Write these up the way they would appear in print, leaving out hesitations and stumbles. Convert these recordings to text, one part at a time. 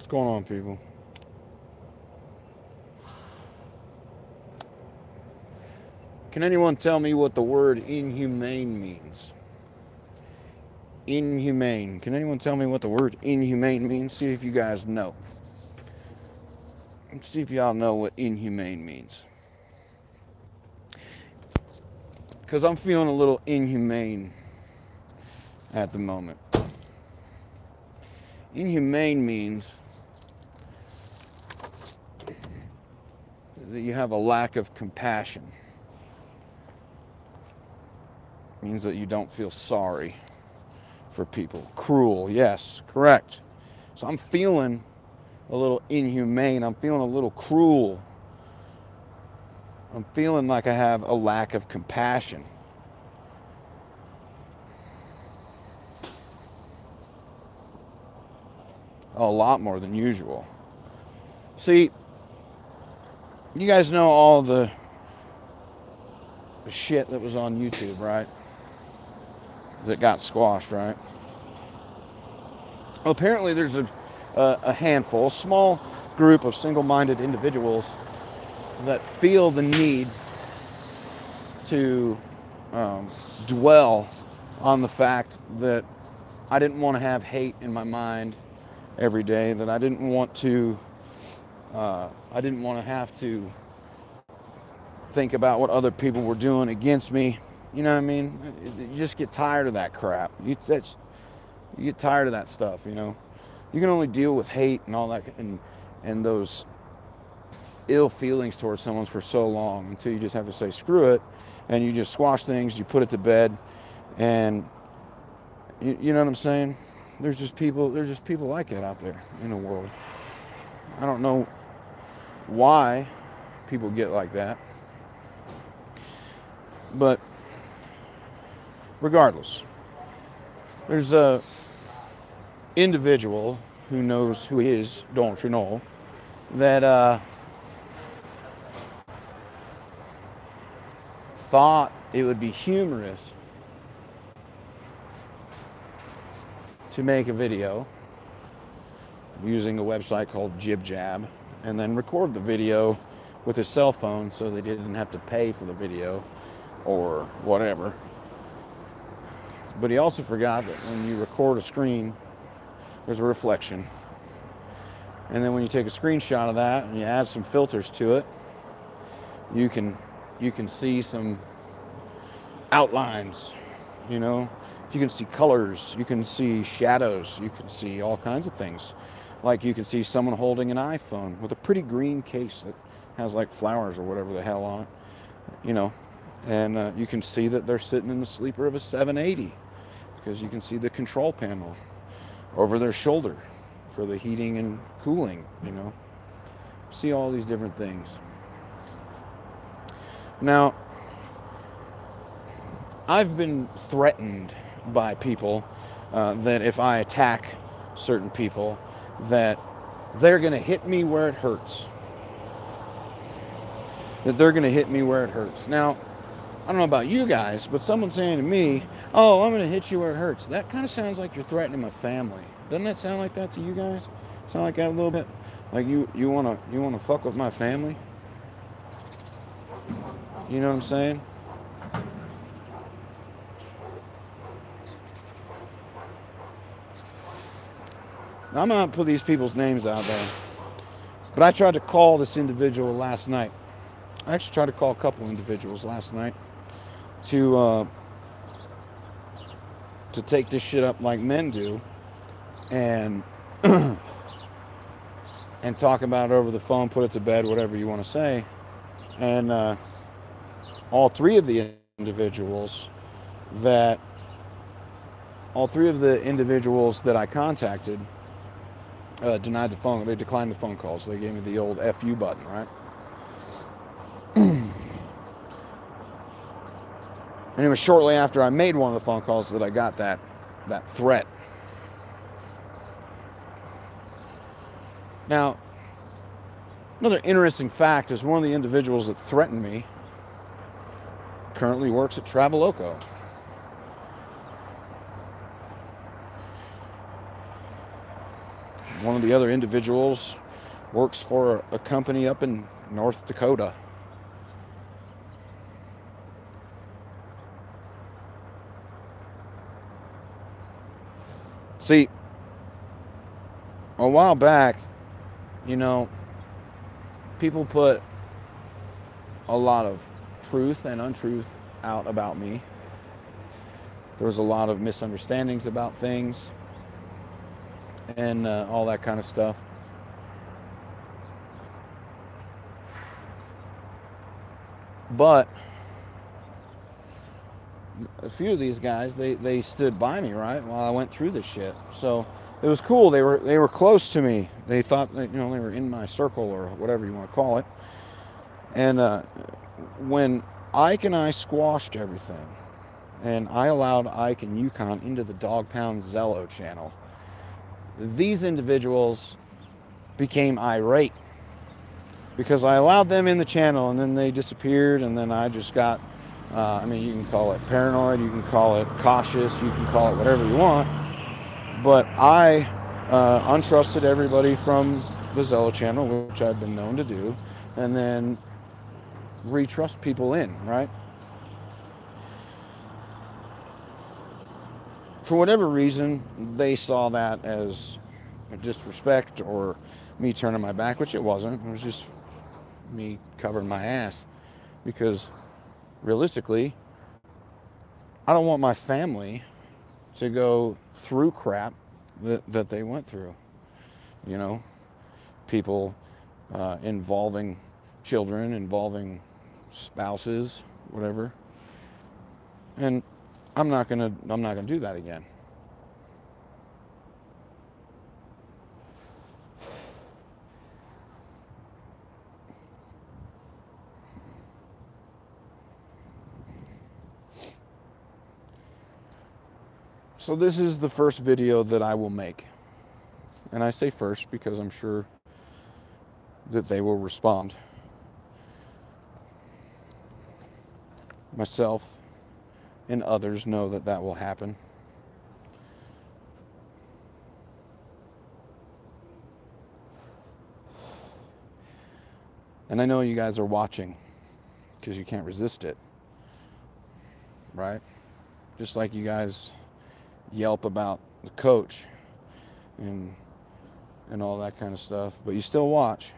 going on, people? Can anyone tell me what the word inhumane means? Inhumane. Can anyone tell me what the word inhumane means? See if you guys know. Let's see if y'all know what inhumane means. Because I'm feeling a little inhumane at the moment. Inhumane means that you have a lack of compassion. It means that you don't feel sorry for people. Cruel, yes, correct. So I'm feeling a little inhumane. I'm feeling a little cruel. I'm feeling like I have a lack of compassion. A lot more than usual. See, you guys know all the shit that was on YouTube, right? That got squashed, right? Well, apparently there's a handful, a small group of single-minded individuals that feel the need to dwell on the fact that I didn't want to have hate in my mind every day, that I didn't want to have to think about what other people were doing against me. You know what I mean? You just get tired of that crap. You get tired of that stuff, you know? You can only deal with hate and all that and those ill feelings towards someone for so long until you just have to say screw it, and you just squash things, you put it to bed, and you know what I'm saying? There's just people like that out there in the world. I don't know why people get like that. But regardless, there's a individual who knows who he is, don't you know, that thought it would be humorous to make a video using a website called Jib Jab and then record the video with his cell phone so they didn't have to pay for the video or whatever. But he also forgot that when you record a screen, there's a reflection. And then when you take a screenshot of that and you add some filters to it, you can see some outlines, you know? You can see colors, you can see shadows, you can see all kinds of things. Like you can see someone holding an iPhone with a pretty green case that has like flowers or whatever the hell on it, you know? And you can see that they're sitting in the sleeper of a 780 because you can see the control panel over their shoulder for the heating and cooling, you know? See all these different things. Now, I've been threatened by people that if I attack certain people, that they're going to hit me where it hurts. That they're going to hit me where it hurts. Now, I don't know about you guys, but someone saying to me, oh, I'm going to hit you where it hurts. That kind of sounds like you're threatening my family. Doesn't that sound like that to you guys? Sound like that a little bit? Like you want to fuck with my family? You know what I'm saying? Now, I'm not put these people's names out there, but I tried to call this individual last night. I actually tried to call a couple individuals last night to take this shit up like men do, and and talk about it over the phone, put it to bed, whatever you want to say. And all three of the individuals that I contacted denied the phone. They declined the phone calls. They gave me the old FU button, right? And it was shortly after I made one of the phone calls that I got that threat. Now, another interesting fact is one of the individuals that threatened me currently works at Traveloka. one of the other individuals works for a company up in North Dakota. See, a while back, you know, people put a lot of truth and untruth out about me. There was a lot of misunderstandings about things and all that kind of stuff. But a few of these guys, they stood by me, right, while I went through this shit. So it was cool. They were close to me. They thought that, they were in my circle or whatever you want to call it. And when Ike and I squashed everything, and I allowed Ike and Yukon into the Dog Pound Zelo channel, these individuals became irate because I allowed them in the channel, and then they disappeared, and then I just got, you can call it paranoid, you can call it cautious, you can call it whatever you want, but I untrusted everybody from the Zelo channel, which I've been known to do, and then retrust people in, right? For whatever reason, they saw that as a disrespect or me turning my back, which it wasn't. It was just me covering my ass, because realistically, I don't want my family to go through crap that they went through. People involving children, involving spouses, whatever. And I'm not gonna do that again. So this is the first video that I will make. And I say first because I'm sure that they will respond. Myself and others know that that will happen. And I know you guys are watching because you can't resist it, right? Just like you guys yelp about the coach and all that kind of stuff, but you still watch.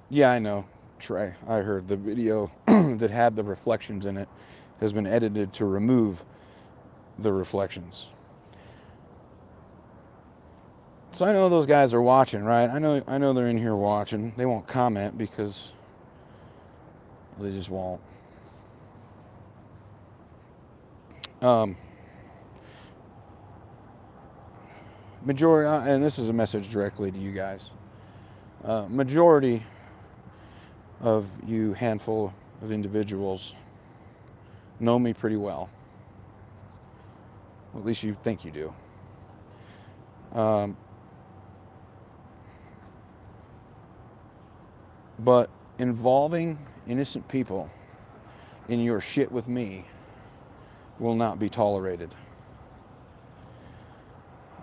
Yeah, I know, Trey. I heard the video that had the reflections in it has been edited to remove the reflections. So I know those guys are watching, right? I know they're in here watching. They won't comment because they just won't. Majority, and this is a message directly to you guys. Majority of you handful of individuals know me pretty well. At least you think you do. But involving innocent people in your shit with me will not be tolerated.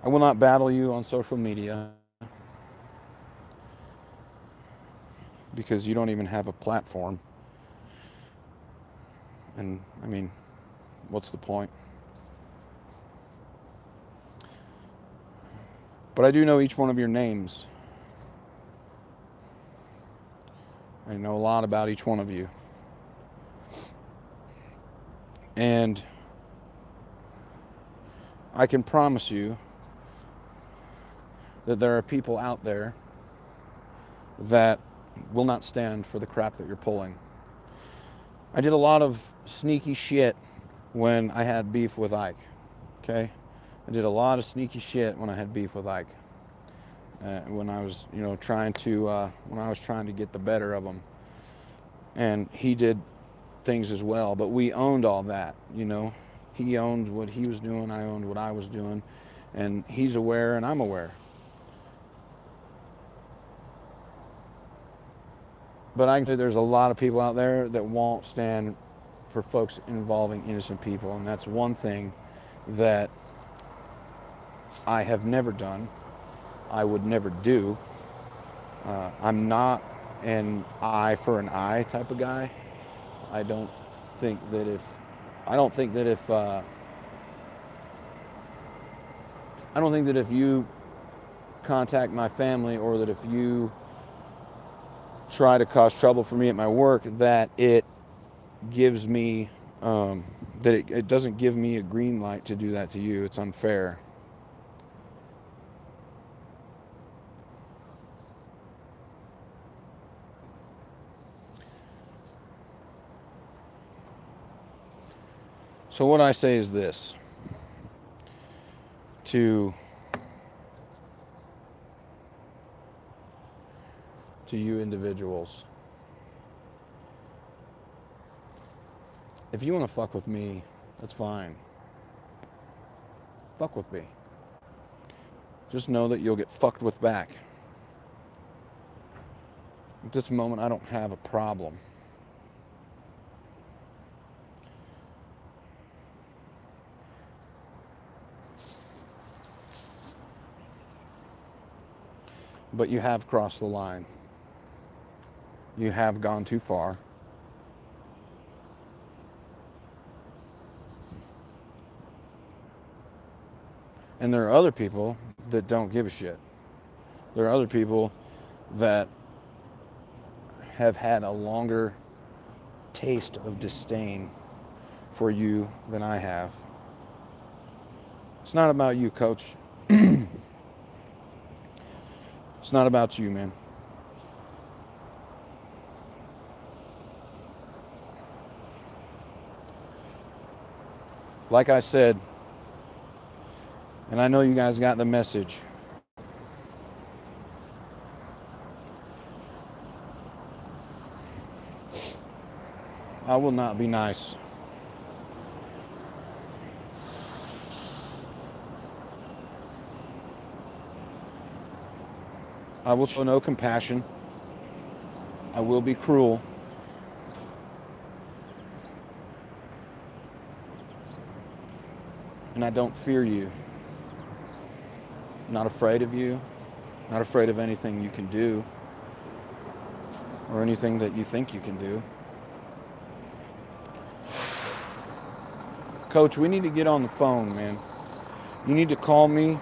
I will not battle you on social media because you don't even have a platform. And I mean, what's the point? But I do know each one of your names. I know a lot about each one of you. And I can promise you that there are people out there that will not stand for the crap that you're pulling. I did a lot of sneaky shit when I had beef with Ike, okay? I did a lot of sneaky shit when I had beef with Ike. When I was, trying to get the better of him. And he did things as well, but we owned all that, He owned what he was doing, I owned what I was doing, and he's aware and I'm aware. But there's a lot of people out there that won't stand for folks involving innocent people, and that's one thing that I have never done, I would never do. I'm not an eye for an eye type of guy. I don't think that if I don't think that if you contact my family, or that if you try to cause trouble for me at my work, that it gives me it doesn't give me a green light to do that to you. It's unfair. So what I say is this to you individuals. If you want to fuck with me, that's fine. Fuck with me. Just know that you'll get fucked with back. At this moment, I don't have a problem. But you have crossed the line. You have gone too far. And there are other people that don't give a shit. There are other people that have had a longer taste of disdain for you than I have. It's not about you, coach. It's not about you, man. Like I said, and I know you guys got the message, I will not be nice. I will show no compassion. I will be cruel. And I don't fear you. I'm not afraid of you. Not afraid of anything you can do. Or anything that you think you can do. Coach, we need to get on the phone, man. You need to call me.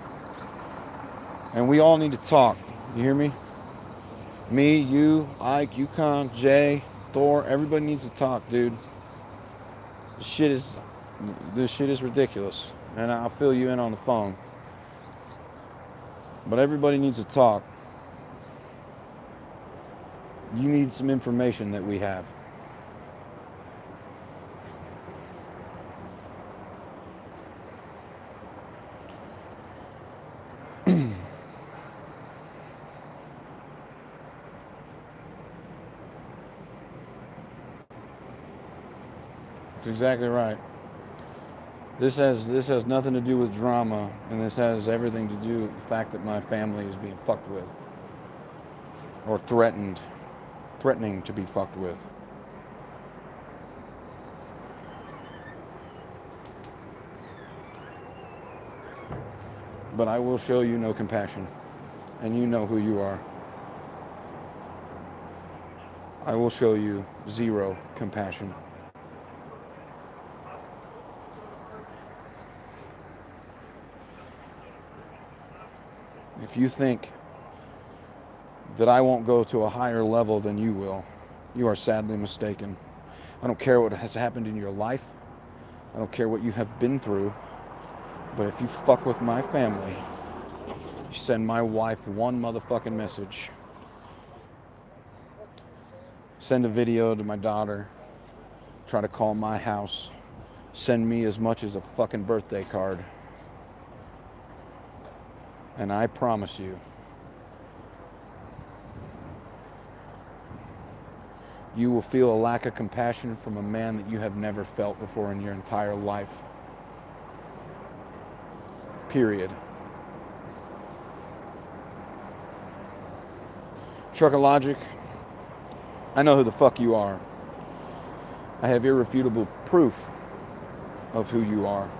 And we all need to talk. You hear me? Me, you, Ike, Yukon, Jay, Thor, everybody needs to talk, dude. This shit is ridiculous. And I'll fill you in on the phone. But everybody needs to talk. You need some information that we have. That's exactly right. This has nothing to do with drama, and this has everything to do with the fact that my family is being fucked with. Or threatening to be fucked with. But I will show you no compassion, and you know who you are. I will show you zero compassion. If you think that I won't go to a higher level than you will, you are sadly mistaken. I don't care what has happened in your life. I don't care what you have been through. But if you fuck with my family, you send my wife one motherfucking message. Send a video to my daughter. Try to call my house. Send me as much as a fucking birthday card. And I promise you, you will feel a lack of compassion from a man that you have never felt before in your entire life. Period. Trucker Logic, I know who the fuck you are. I have irrefutable proof of who you are.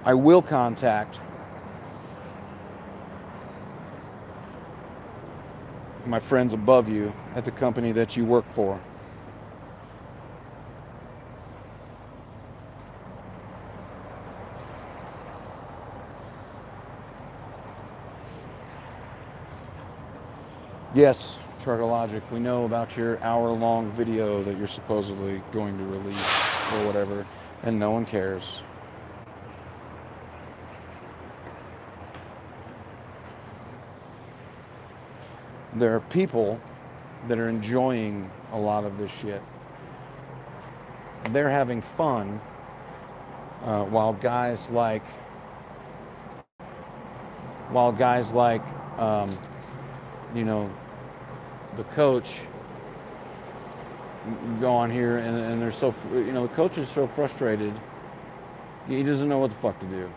I will contact my friends above you at the company that you work for. Yes, Trucker Logic, we know about your hour-long video that you're supposedly going to release or whatever, and no one cares. There are people that are enjoying a lot of this shit. They're having fun while guys like you know, the coach go on here and they're so, you know, the coach is so frustrated. He doesn't know what the fuck to do.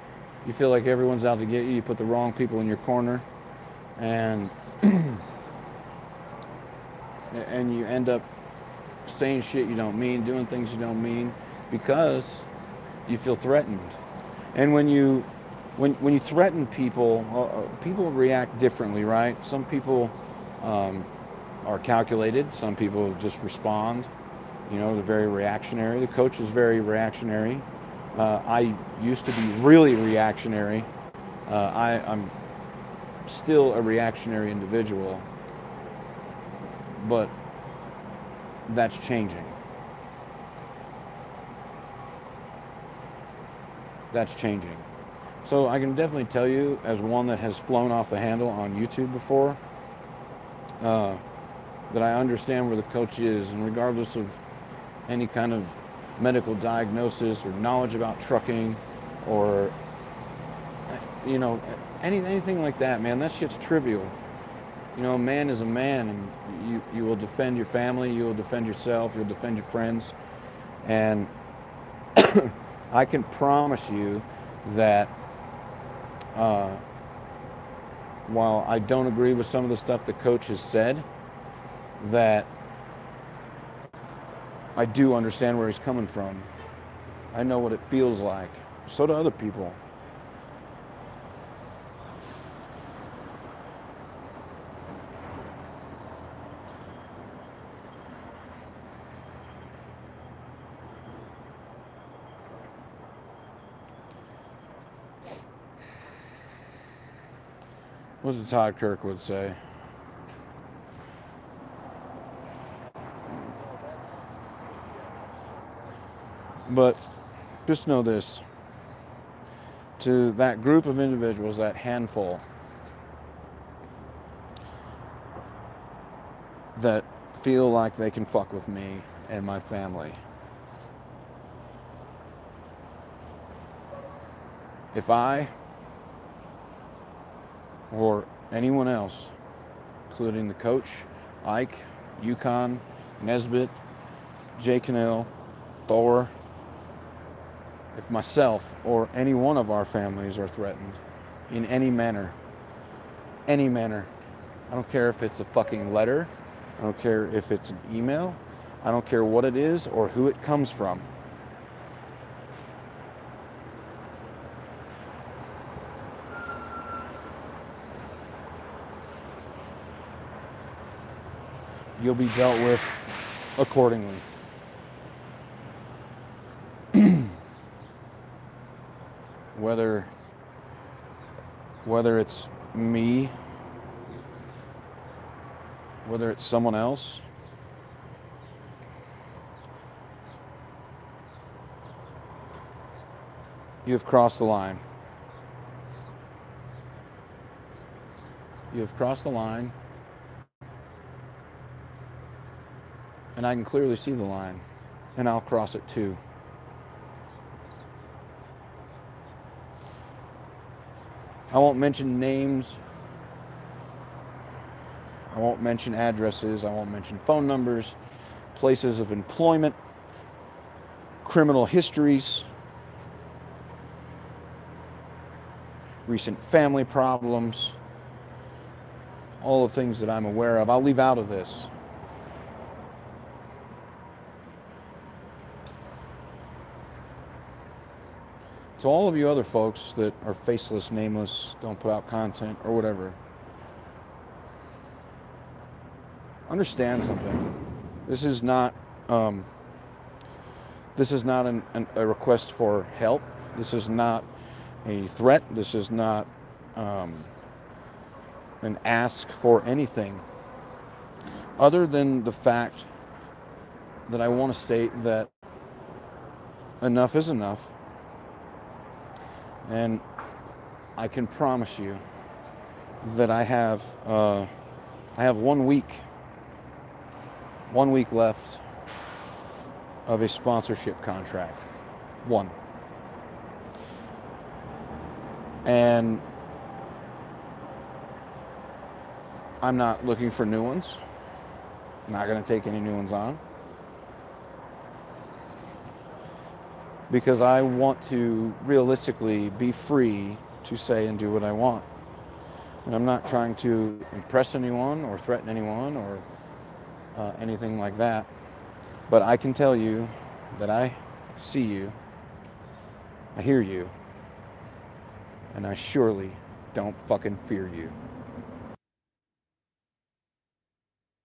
You feel like everyone's out to get you. You put the wrong people in your corner, and and you end up saying shit you don't mean, doing things you don't mean, because you feel threatened. And when you threaten people, people react differently, right? Some people are calculated. Some people just respond. You know, they're very reactionary. The coach is very reactionary. I used to be really reactionary. I'm still a reactionary individual, but that's changing. That's changing. So I can definitely tell you, as one that has flown off the handle on YouTube before, that I understand where the coach is, and regardless of any kind of medical diagnosis or knowledge about trucking or, you know, anything like that, man, that shit's trivial. You know, a man is a man, and you will defend your family, you will defend yourself, you'll defend your friends. And I can promise you that while I don't agree with some of the stuff the coach has said, that I do understand where he's coming from. I know what it feels like. So do other people. What did Todd Kirkwood say? But just know this. To that group of individuals, that handful that feel like they can fuck with me and my family, if I or anyone else, including the coach, Ike, Yukon, Nesbitt, Jay Cannell, Thor, if myself or any one of our families are threatened in any manner, I don't care if it's a fucking letter, I don't care if it's an email, I don't care what it is or who it comes from. You'll be dealt with accordingly. Whether it's me, whether it's someone else, you have crossed the line. You have crossed the line, and I can clearly see the line, and I'll cross it too. I won't mention names. I won't mention addresses. I won't mention phone numbers, places of employment, criminal histories, recent family problems, all the things that I'm aware of. I'll leave out of this. to all of you other folks that are faceless, nameless, don't put out content or whatever, understand something. This is not a request for help. This is not a threat. This is not an ask for anything other than the fact that I want to state that enough is enough, and I can promise you that I have 1 week left of a sponsorship contract. One. And I'm not looking for new ones. I'm not going to take any new ones on. Because I want to realistically be free to say and do what I want. And I'm not trying to impress anyone or threaten anyone or anything like that. But I can tell you that I see you, I hear you, and I surely don't fucking fear you.